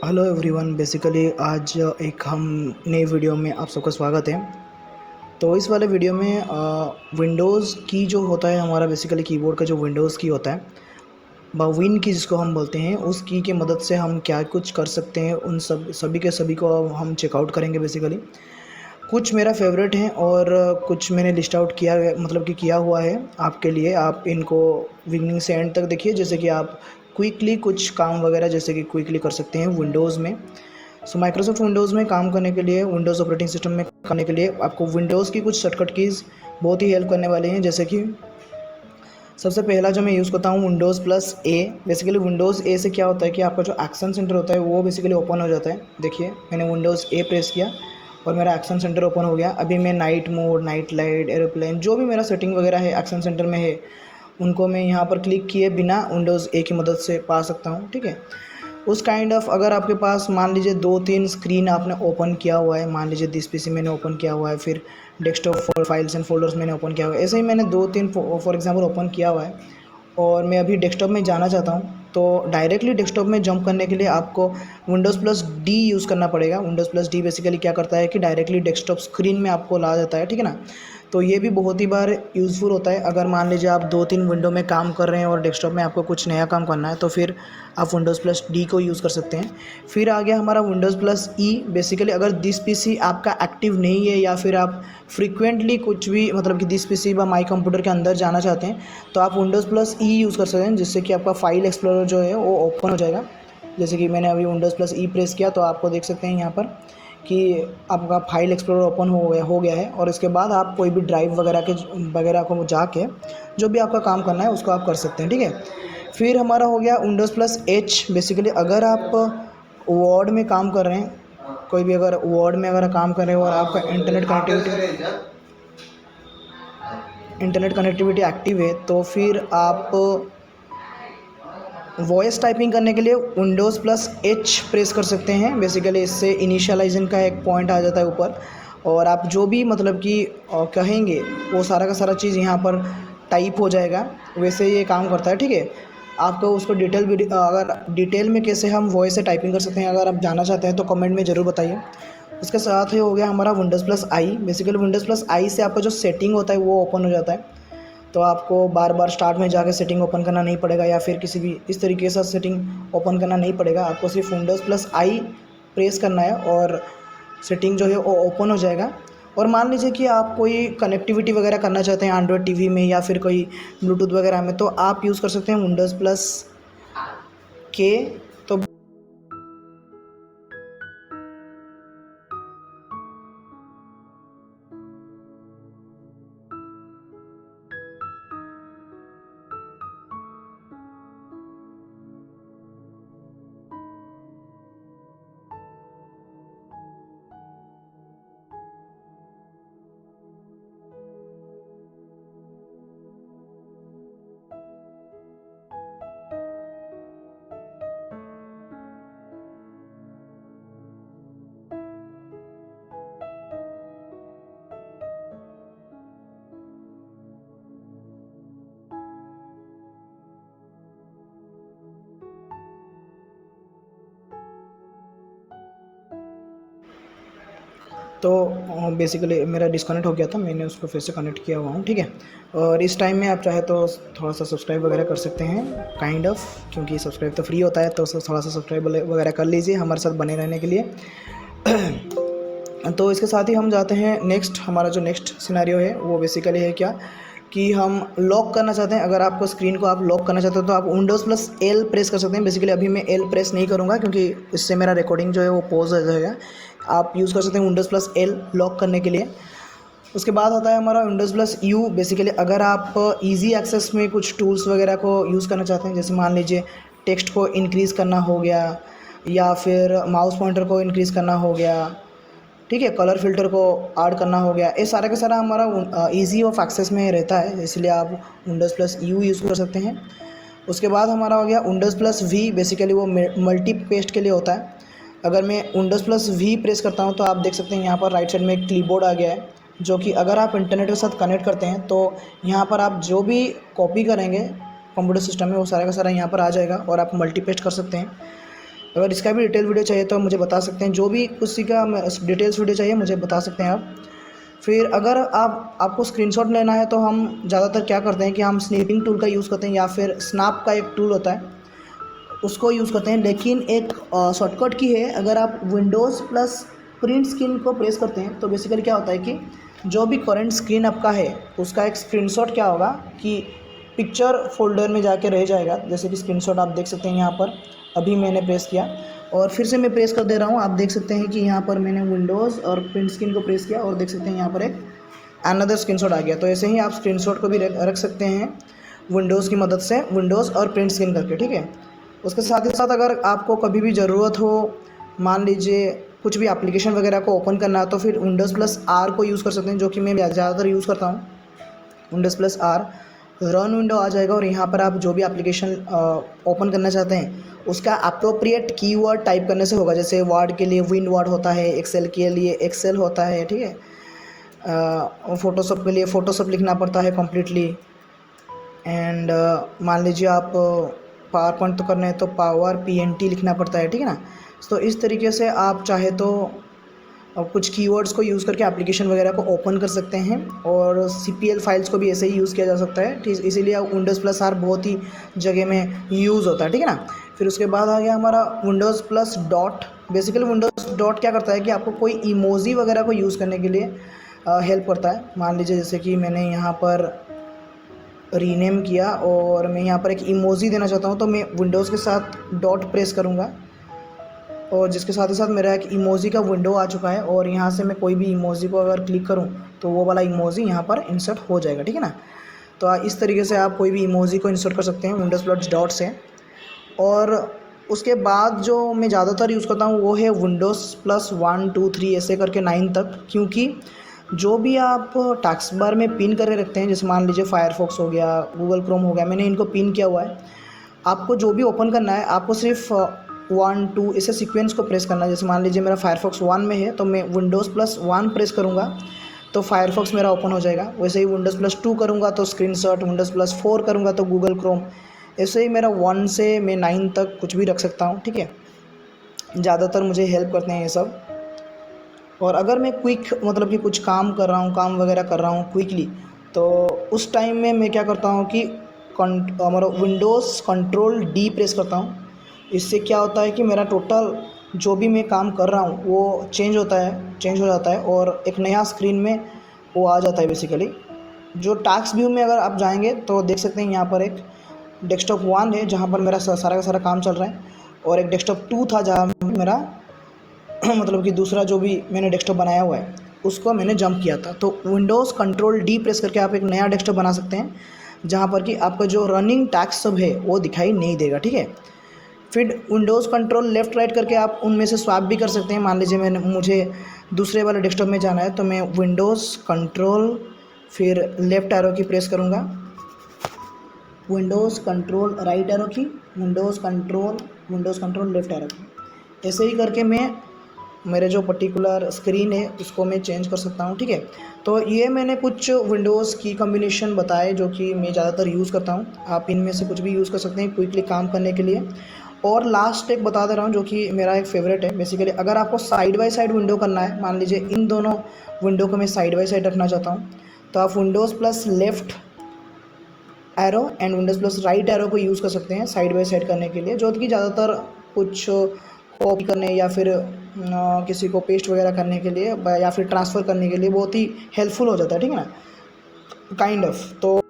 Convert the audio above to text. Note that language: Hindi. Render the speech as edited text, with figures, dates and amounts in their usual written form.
Hello everyone. बेसिकली आज एक हम नई वीडियो में आप सबका स्वागत है। तो इस वाले वीडियो में विंडोज़ की जो होता है हमारा बेसिकली कीबोर्ड का जो विंडोज़ की होता है विन की जिसको हम बोलते हैं, उस की मदद से हम क्या कुछ कर सकते हैं उन सभी के सभी को हम चेकआउट करेंगे। बेसिकली कुछ मेरा फेवरेट हैं और कुछ मैंने लिस्ट आउट किया मतलब कि किया हुआ है आपके लिए। आप इनको बिगनिंग से एंड तक देखिए, जैसे कि आप क्विकली कुछ काम वगैरह जैसे कि क्विकली कर सकते हैं विंडोज़ में। सो माइक्रोसॉफ्ट विंडोज़ में काम करने के लिए, विंडोज़ ऑपरेटिंग सिस्टम में करने के लिए आपको विंडोज़ की कुछ शॉर्टकट कीज़ बहुत ही हेल्प करने वाले हैं। जैसे कि सबसे पहला जो मैं यूज़ करता हूँ विंडोज़ प्लस ए। बेसिकली विंडोज़ ए से क्या होता है कि आपका जो एक्शन सेंटर होता है वो बेसिकली ओपन हो जाता है। देखिए मैंने विंडोज़ ए प्रेस किया और मेरा एक्शन सेंटर ओपन हो गया। अभी मैं night mode, night light, aeroplane, जो भी मेरा सेटिंग वगैरह है एक्शन सेंटर में है, उनको मैं यहाँ पर क्लिक किए बिना विंडोज़ ए की मदद से पा सकता हूँ। ठीक है। उस काइंड ऑफ अगर आपके पास मान लीजिए 2-3 स्क्रीन आपने ओपन किया हुआ है, मान लीजिए दिस पीसी मैंने ओपन किया हुआ है, फिर डेस्कटॉप फाइल्स एंड फोल्डर्स मैंने ओपन किया हुआ है, ऐसे ही मैंने 2-3 फॉर एग्जांपल ओपन किया हुआ है और मैं अभी डेस्कटॉप में जाना चाहता हूँ। तो डायरेक्टली डेस्कटॉप में जंप करने के लिए आपको विंडोज़ प्लस डी यूज़ करना पड़ेगा। विंडोज़ प्लस डी बेसिकली क्या करता है कि डायरेक्टली डेस्कटॉप स्क्रीन में आपको ला जाता है। ठीक है ना। तो ये भी बहुत ही बार यूज़फुल होता है। अगर मान लीजिए आप 2-3 विंडो में काम कर रहे हैं और डेस्कटॉप में आपको कुछ नया काम करना है, तो फिर आप विंडोज़ प्लस डी को यूज़ कर सकते हैं। फिर आ गया हमारा विंडोज़ प्लस ई। बेसिकली अगर दिस पीसी आपका एक्टिव नहीं है या फिर आप फ्रीक्वेंटली कुछ भी मतलब कि दिस पीसी व माई कंप्यूटर के अंदर जाना चाहते हैं, तो आप विंडोज़ प्लस ई यूज़ कर सकते हैं, जिससे कि आपका फाइल एक्सप्लोरर जो है वो ओपन हो जाएगा। जैसे कि मैंने अभी विंडोज़ प्लस ई प्रेस किया तो आपको देख सकते हैं यहाँ पर कि आपका फाइल एक्सप्लोरर ओपन हो गया है। और इसके बाद आप कोई भी ड्राइव वगैरह को जाके जो भी आपका काम करना है उसको आप कर सकते हैं। ठीक है। फिर हमारा हो गया विंडोज़ प्लस एच। बेसिकली अगर आप वर्ड में काम कर रहे हैं, कोई भी अगर वर्ड में अगर काम कर रहे हो और आपका इंटरनेट कनेक्टिविटी एक्टिव है, तो फिर आप वॉइस टाइपिंग करने के लिए विंडोज़ प्लस एच प्रेस कर सकते हैं। बेसिकली इससे इनिशियलाइजेशन का एक पॉइंट आ जाता है ऊपर, और आप जो भी मतलब कि कहेंगे वो सारा का सारा चीज़ यहाँ पर टाइप हो जाएगा। वैसे ये काम करता है। ठीक है। आपको उसको अगर डिटेल में कैसे हम वॉइस से टाइपिंग कर सकते हैं अगर आप जानना चाहते हैं तो कमेंट में ज़रूर बताइए। उसके साथ ही हो गया हमारा विंडोज़ प्लस आई। बेसिकली विंडोज़ प्लस आई से आपका जो सेटिंग होता है वो ओपन हो जाता है। तो आपको बार बार स्टार्ट में जाकर सेटिंग ओपन करना नहीं पड़ेगा, या फिर किसी भी इस तरीके से सेटिंग ओपन करना नहीं पड़ेगा। आपको सिर्फ विंडोज़ प्लस आई प्रेस करना है और सेटिंग जो है वो ओपन हो जाएगा। और मान लीजिए कि आप कोई कनेक्टिविटी वगैरह करना चाहते हैं एंड्रॉयड टीवी में या फिर कोई ब्लूटूथ वगैरह में, तो आप यूज़ कर सकते हैं विंडोज़ प्लस के। तो बेसिकली मेरा डिस्कनेक्ट हो गया था, मैंने उसको फिर से कनेक्ट किया हुआ हूँ। ठीक है। और इस टाइम में आप चाहे तो थोड़ा सा सब्सक्राइब वगैरह कर सकते हैं काइंड ऑफ, क्योंकि सब्सक्राइब तो फ्री होता है, तो थोड़ा सा सब्सक्राइब वगैरह कर लीजिए हमारे साथ बने रहने के लिए। तो इसके साथ ही हम जाते हैं नेक्स्ट। हमारा जो नेक्स्ट सिनेरियो है वो बेसिकली है क्या कि हम लॉक करना चाहते हैं। अगर आपको स्क्रीन को आप लॉक करना चाहते हो तो आप विंडोज़ प्लस एल प्रेस कर सकते हैं। बेसिकली अभी मैं एल प्रेस नहीं करूँगा क्योंकि इससे मेरा रिकॉर्डिंग जो है वो पॉज हो जाएगा। आप यूज़ कर सकते हैं विंडोज़ प्लस एल लॉक करने के लिए। उसके बाद आता है हमारा विंडोज़ प्लस यू। बेसिकली अगर आप इजी एक्सेस में कुछ टूल्स वगैरह को यूज़ करना चाहते हैं, जैसे मान लीजिए टेक्स्ट को इंक्रीज़ करना हो गया या फिर माउस पॉइंटर को इंक्रीज़ करना हो गया, ठीक है, कलर फिल्टर को ऐड करना हो गया, ये सारा का सारा हमारा इजी ऑफ एक्सेस में रहता है, इसलिए आप विंडोज़ प्लस यू यूज़ कर सकते हैं। उसके बाद हमारा हो गया विंडोज़ प्लस वी। बेसिकली वो मल्टी पेस्ट के लिए होता है। अगर मैं विंडोज़ प्लस वी प्रेस करता हूँ तो आप देख सकते हैं यहाँ पर राइट साइड में एक कीबोर्ड आ गया है, जो कि अगर आप इंटरनेट के साथ कनेक्ट करते हैं तो यहाँ पर आप जो भी कॉपी करेंगे कंप्यूटर सिस्टम में वो सारा का सारा यहाँ पर आ जाएगा और आप मल्टी पेस्ट कर सकते हैं। अगर इसका भी डिटेल वीडियो चाहिए तो मुझे बता सकते हैं, जो भी उसी का डिटेल्स वीडियो चाहिए मुझे बता सकते हैं आप। फिर अगर आपको स्क्रीनशॉट लेना है तो हम ज़्यादातर क्या करते हैं कि हम स्नैपिंग टूल का यूज़ करते हैं, या फिर स्नैप का एक टूल होता है उसको यूज़ करते हैं। लेकिन एक शॉर्टकट की है, अगर आप विंडोज़ प्लस प्रिंट स्क्रीन को प्रेस करते हैं तो बेसिकली क्या होता है कि जो भी करंट स्क्रीन आपका है उसका एक स्क्रीनशॉट क्या होगा कि पिक्चर फोल्डर में जाके रह जाएगा। जैसे कि स्क्रीनशॉट आप देख सकते हैं यहाँ पर, अभी मैंने प्रेस किया और फिर से मैं प्रेस कर दे रहा हूँ। आप देख सकते हैं कि यहाँ पर मैंने विंडोज़ और प्रिंट स्क्रीन को प्रेस किया और देख सकते हैं यहाँ पर एक अनदर स्क्रीनशॉट आ गया। तो ऐसे ही आप स्क्रीनशॉट को भी रख सकते हैं विंडोज़ की मदद से, विंडोज़ और प्रिंट स्क्रीन करके, ठीक है। उसके साथ ही साथ अगर आपको कभी भी ज़रूरत हो, मान लीजिए कुछ भी एप्लीकेशन वगैरह को ओपन करना है, तो फिर विंडोज़ प्लस आर को यूज़ कर सकते हैं, जो कि मैं ज़्यादातर यूज़ करता हूँ। Windows plus R run window आ जाएगा और यहाँ पर आप जो भी एप्लीकेशन ओपन करना चाहते हैं उसका अप्रोप्रिएट कीवर्ड टाइप करने से होगा। जैसे वर्ड के लिए विंड वर्ड होता है, एक्सेल के लिए एक्सेल होता है, ठीक है। फ़ोटोशॉप के लिए फ़ोटोशॉप लिखना पड़ता है कम्प्लीटली। एंड मान लीजिए आप पावर पॉइंट तो करना है तो पावर PNT लिखना पड़ता है, ठीक है ना। तो इस तरीके से आप चाहे तो कुछ कीवर्ड्स को यूज़ करके एप्लीकेशन वगैरह को ओपन कर सकते हैं, और CPL फाइल्स को भी ऐसे ही यूज़ किया जा सकता है, ठीक। इसीलिए विंडोज़ प्लस आर बहुत ही जगह में यूज़ होता है, ठीक है ना। फिर उसके बाद आ गया हमारा Windows plus dot. Basically Windows dot क्या करता है कि आपको कोई इमोजी वगैरह को यूज़ करने के लिए हेल्प करता है। मान लीजिए जैसे कि मैंने यहाँ पर रीनेम किया और मैं यहाँ पर एक इमोजी देना चाहता हूँ, तो मैं विंडोज़ के साथ डॉट प्रेस करूँगा और जिसके साथ ही साथ मेरा एक इमोजी का विंडो आ चुका है। और यहाँ से मैं कोई भी इमोजी को अगर क्लिक करूँ तो वो वाला इमोजी यहाँ पर इंसर्ट हो जाएगा, ठीक है ना। तो इस तरीके से आप कोई भी इमोजी को इंसर्ट कर सकते हैं विंडोज़ प्लस डॉट से। और उसके बाद जो मैं ज़्यादातर यूज़ करता हूँ वो है विंडोज़ प्लस 1 2 3 ऐसे करके 9 तक, क्योंकि जो भी आप टास्क बार में पिन करके रखते हैं, जैसे मान लीजिए फायरफॉक्स हो गया, गूगल क्रोम हो गया, मैंने इनको पिन किया हुआ है। आपको जो भी ओपन करना है आपको सिर्फ 1 2 ऐसे सीक्वेंस को प्रेस करना है। जैसे मान लीजिए मेरा फायरफॉक्स 1 में है तो मैं विंडोज़ प्लस 1 प्रेस करूँगा तो फायरफॉक्स मेरा ओपन हो जाएगा। वैसे ही विंडोज़ प्लस 2 करूँगा तो स्क्रीनशॉट, विंडोज़ प्लस 4 करूँगा तो गूगल क्रोम। ऐसे ही मेरा 1 से मैं 9 तक कुछ भी रख सकता हूँ, ठीक है। ज़्यादातर मुझे हेल्प करते हैं ये सब। और अगर मैं क्विक मतलब कि कुछ काम कर रहा हूँ, काम वगैरह कर रहा हूँ क्विकली, तो उस टाइम में मैं क्या करता हूँ कि हमारा विंडोज़ कंट्रोल D प्रेस करता हूँ। इससे क्या होता है कि मेरा टोटल जो भी मैं काम कर रहा हूँ वो चेंज हो जाता है और एक नया स्क्रीन में वो आ जाता है बेसिकली। जो टास्क व्यू में अगर आप जाएंगे तो देख सकते हैं यहाँ पर एक डेस्कटॉप 1 है जहाँ पर मेरा सारा का सारा काम चल रहा है, और एक डेस्कटॉप 2 था जहाँ मेरा मतलब कि दूसरा जो भी मैंने डेस्कटॉप बनाया हुआ है उसको मैंने जंप किया था। तो विंडोज़ कंट्रोल D प्रेस करके आप एक नया डेस्कटॉप बना सकते हैं जहाँ पर कि आपका जो रनिंग टास्क सब है वो दिखाई नहीं देगा, ठीक है। फिर विंडोज़ कंट्रोल लेफ़्ट राइट करके आप उनमें से स्वैप भी कर सकते हैं। मान लीजिए मुझे दूसरे वाले डेस्कटॉप में जाना है तो मैं विंडोज़ कंट्रोल फिर लेफ़्ट एरो की प्रेस करूँगा, विंडोज़ कंट्रोल राइट एरो की, विंडोज़ कंट्रोल लेफ़्ट एरो की। ऐसे ही करके मैं मेरे जो पर्टिकुलर स्क्रीन है उसको मैं चेंज कर सकता हूँ, ठीक है। तो ये मैंने कुछ विंडोज़ की कॉम्बिनेशन बताए जो कि मैं ज़्यादातर यूज़ करता हूँ। आप इनमें से कुछ भी यूज़ कर सकते हैं क्विकली काम करने के लिए। और लास्ट एक बता दे रहा हूँ जो कि मेरा एक फेवरेट है। बेसिकली अगर आपको साइड बाय साइड विंडो करना है, मान लीजिए इन दोनों विंडो को मैं साइड बाय साइड रखना चाहता हूँ, तो आप Windows plus left arrow and Windows plus right arrow को यूज़ कर सकते हैं साइड बाय साइड करने के लिए, जो कि ज़्यादातर कुछ कॉपी करने या फिर किसी को पेस्ट वगैरह करने के लिए या फिर ट्रांसफ़र करने के लिए बहुत ही हेल्पफुल हो जाता है, ठीक है ना, काइंड ऑफ। तो